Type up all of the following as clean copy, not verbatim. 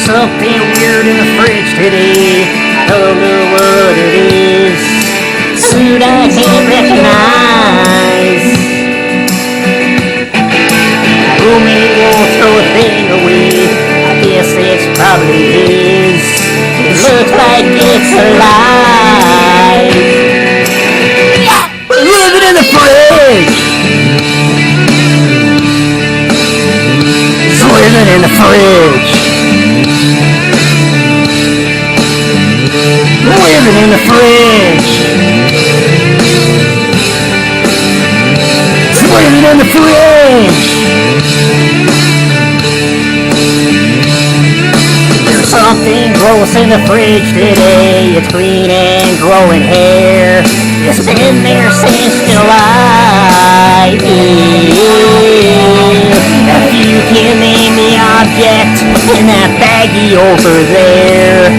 something weird in the fridge today. I don't know what it is. Food I can't recognize. Roommate won't throw a thing away. I guess it's probably his. It looks like it's alive. Leave it in the fridge. It's living in the fridge. Living in the fridge. It's living in the fridge. There's something gross in the fridge today. It's green and growing hair. It's been there since July. If you can name the object in that baggie over there,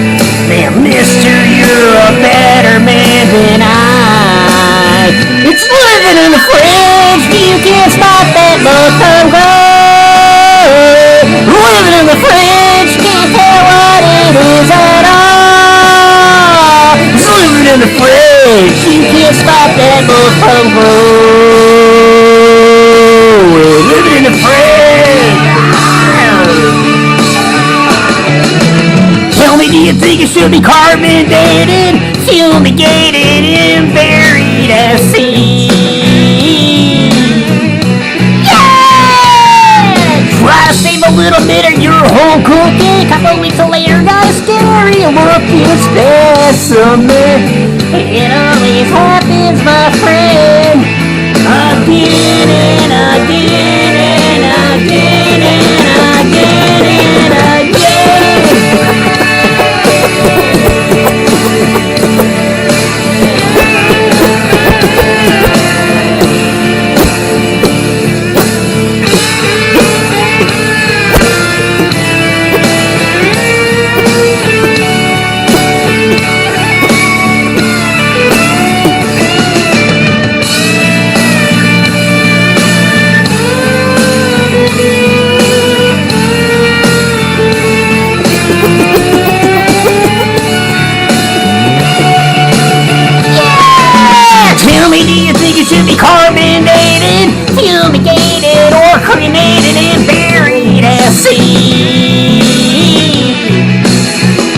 then mister, you're a better man than I. It's living in the fridge. You can't spot that look from grow. Living in the fridge. Can't tell what it is at all. It's living in the fridge. You can't spot that look from grow. Living in the fridge. Tell me, do you think it should be carbon dated, fumigated, and buried at sea? Yeah! Try to save a little bit of your home cooking. Couple weeks later, got a scary looking specimen. It always happens, my friend. Again and again and again and again and again. Should be carbonated, fumigated, or cremated and buried at sea.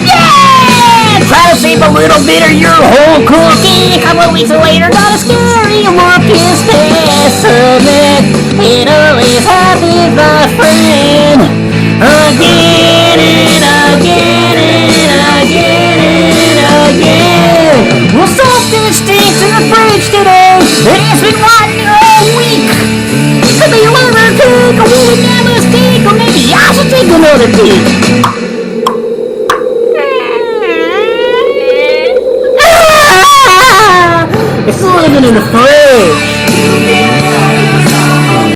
Yeah! Try to save a little bit of your whole cookie. A couple of weeks later, got a scary looking specimen. It always happens, my friend. Again and again and again and again. Well, something stinks in the fridge today. It's been rotten all week. Could be a liver cook, or we would never stick, or maybe I should take another peek.